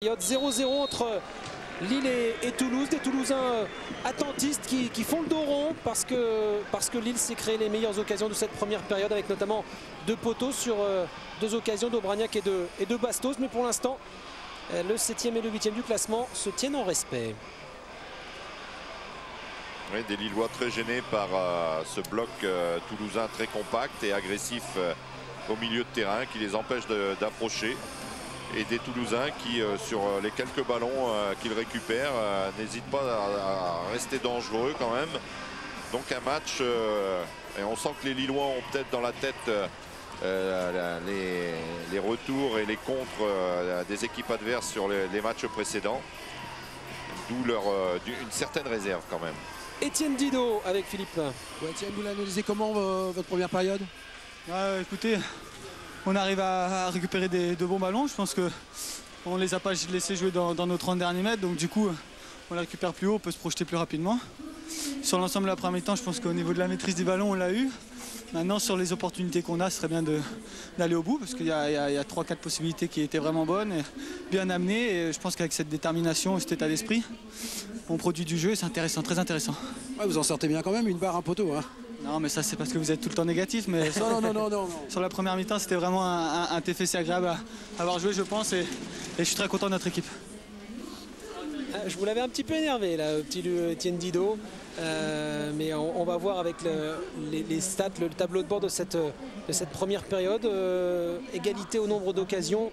0-0 entre Lille et Toulouse, des Toulousains attentistes qui font le dos rond parce que Lille s'est créé les meilleures occasions de cette première période avec notamment 2 poteaux sur 2 occasions d'Aubragnac et de Bastos. Mais pour l'instant, le 7e et le 8e du classement se tiennent en respect. Oui, des Lillois très gênés par ce bloc toulousain très compact et agressif au milieu de terrain qui les empêche d'approcher. Et des Toulousains qui, sur les quelques ballons qu'ils récupèrent, n'hésitent pas à rester dangereux quand même. Donc un match, et on sent que les Lillois ont peut-être dans la tête les retours et les contres des équipes adverses sur les matchs précédents. D'où une certaine réserve quand même. Étienne Didot avec Philippe. Ouais, Étienne, vous l'analysez comment votre première période? Écoutez, on arrive à récupérer de bons ballons. Je pense qu'on ne les a pas laissés jouer dans nos 30 derniers mètres. Donc du coup, on les récupère plus haut, on peut se projeter plus rapidement. Sur l'ensemble de la première mi-temps, je pense qu'au niveau de la maîtrise du ballon, on l'a eu. Maintenant, sur les opportunités qu'on a, ce serait bien d'aller au bout. Parce qu'il y a 3-4 possibilités qui étaient vraiment bonnes, et bien amenées. Et je pense qu'avec cette détermination et cet état d'esprit, on produit du jeu et c'est intéressant, très intéressant. Ouais, vous en sortez bien quand même, une barre, un poteau. Hein. Non, mais ça c'est parce que vous êtes tout le temps négatif. Mais non. Sur la première mi-temps, c'était vraiment un TFC agréable à avoir joué, je pense, et je suis très content de notre équipe. Je vous l'avais un petit peu énervé là, petit Étienne Didot, mais on va voir avec les stats, le tableau de bord de cette première période. Égalité au nombre d'occasions,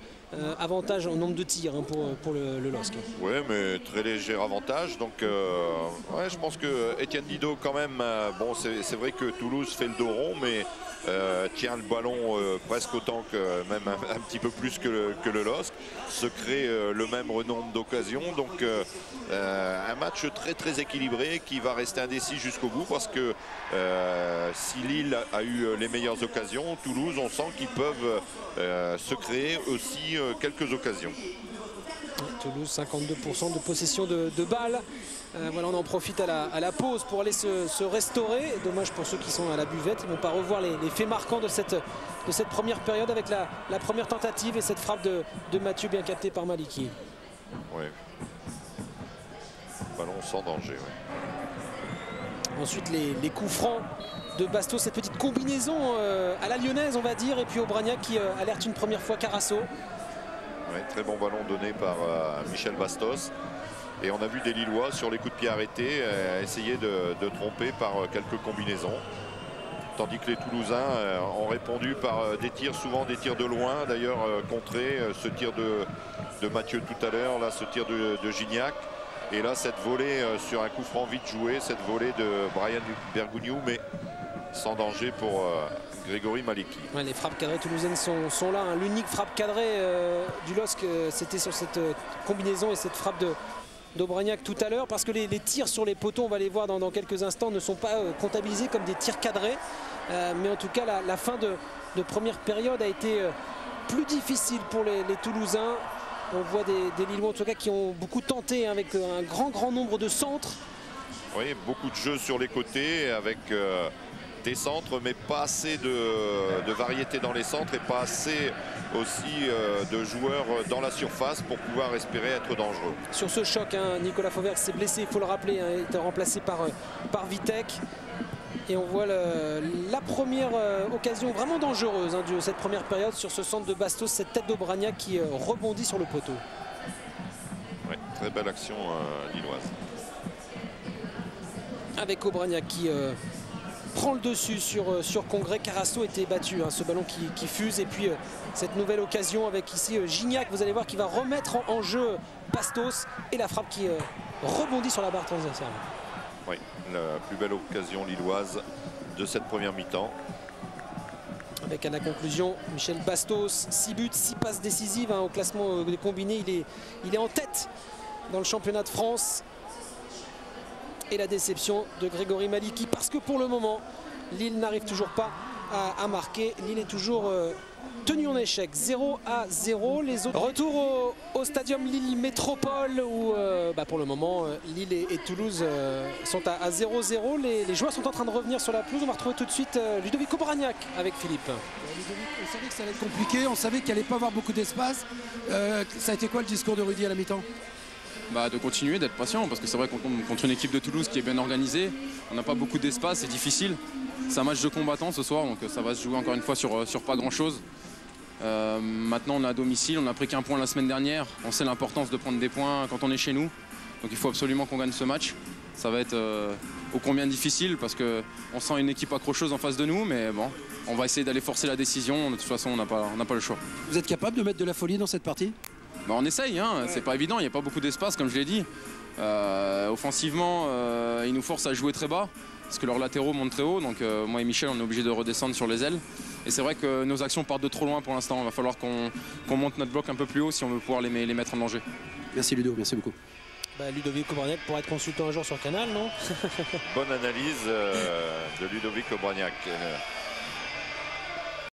avantage au nombre de tirs hein, pour le LOSC. Oui, mais très léger avantage. Donc, ouais, je pense que Étienne Didot, quand même, bon, c'est vrai que Toulouse fait le dos rond, mais tient le ballon presque autant que, même un petit peu plus que le LOSC, se crée le même nombre d'occasions. Donc, un match très équilibré qui va rester indécis jusqu'au bout parce que si Lille a eu les meilleures occasions, Toulouse, on sent qu'ils peuvent se créer aussi quelques occasions. Toulouse, 52% de possession de balles. Voilà, on en profite à la pause pour aller se restaurer. Dommage pour ceux qui sont à la buvette, ils ne vont pas revoir les faits marquants de cette première période avec la première tentative et cette frappe de Mathieu bien captée par Maliki. Oui. Ballon sans danger. Ouais. Ensuite les coups francs de Bastos, cette petite combinaison à la lyonnaise on va dire, et puis Aubragnac qui alerte une première fois Carasso. Ouais, très bon ballon donné par Michel Bastos. Et on a vu des Lillois sur les coups de pied arrêtés essayer de tromper par quelques combinaisons. Tandis que les Toulousains ont répondu par des tirs, souvent des tirs de loin. D'ailleurs contré ce tir de Mathieu tout à l'heure, là ce tir de Gignac. Et là cette volée sur un coup franc vite joué, cette volée de Brian Bergugneau, mais sans danger pour Grégory Maliki. Ouais, les frappes cadrées toulousaines sont là. Hein. L'unique frappe cadrée du LOSC, c'était sur cette combinaison et cette frappe d'Aubragnac tout à l'heure, parce que les tirs sur les poteaux, on va les voir dans quelques instants, ne sont pas comptabilisés comme des tirs cadrés. Mais en tout cas, la fin de première période a été plus difficile pour les Toulousains. On voit des Lillois en tout cas qui ont beaucoup tenté hein, avec un grand nombre de centres. Oui, beaucoup de jeux sur les côtés avec des centres, mais pas assez de variété dans les centres et pas assez aussi de joueurs dans la surface pour pouvoir espérer être dangereux. Sur ce choc, hein, Nicolas Fauvergue s'est blessé, il faut le rappeler, hein, il était remplacé par Vitek. Et on voit la première occasion vraiment dangereuse hein, de cette première période sur ce centre de Bastos, cette tête d'Aubragnac qui rebondit sur le poteau. Oui, très belle action lilloise. Avec Aubragnac qui prend le dessus sur Congrès. Carasso était battu, hein, ce ballon qui fuse. Et puis cette nouvelle occasion avec ici Gignac, vous allez voir, qui va remettre en jeu Bastos. Et la frappe qui rebondit sur la barre transversale. Oui, la plus belle occasion lilloise de cette première mi-temps. Avec à la conclusion Michel Bastos, 6 buts, 6 passes décisives hein, au classement des combinés. Il est en tête dans le championnat de France. Et la déception de Grégory Maliki, parce que pour le moment, Lille n'arrive toujours pas à marquer. Lille est toujours tenu en échec, 0-0. Les autres retour au stadium Lille Métropole où pour le moment Lille et Toulouse sont à 0-0. Les joueurs sont en train de revenir sur la pelouse. On va retrouver tout de suite Ludovic Obraniak avec Philippe. Ludovic, on savait que ça allait être compliqué, on savait qu'il n'allait pas avoir beaucoup d'espace. Ça a été quoi le discours de Rudy à la mi-temps? De continuer, d'être patient, parce que c'est vrai qu'on tombe contre une équipe de Toulouse qui est bien organisée. On n'a pas beaucoup d'espace, c'est difficile. C'est un match de combattants ce soir, donc ça va se jouer encore une fois sur pas grand-chose. Maintenant, on est à domicile, on n'a pris qu'un point la semaine dernière. On sait l'importance de prendre des points quand on est chez nous. Donc il faut absolument qu'on gagne ce match. Ça va être ô combien difficile, parce qu'on sent une équipe accrocheuse en face de nous, mais bon, on va essayer d'aller forcer la décision. De toute façon, on n'a pas le choix. Vous êtes capable de mettre de la folie dans cette partie? On essaye, hein. C'est pas évident, il n'y a pas beaucoup d'espace comme je l'ai dit. Offensivement, ils nous forcent à jouer très bas parce que leurs latéraux montent très haut. Donc moi et Michel, on est obligé de redescendre sur les ailes. Et c'est vrai que nos actions partent de trop loin pour l'instant. Il va falloir qu'on monte notre bloc un peu plus haut si on veut pouvoir les mettre en danger. Merci Ludo, merci beaucoup. Ludovic Obraniak pourra être consultant un jour sur Canal, non? Bonne analyse de Ludovic Obraniak.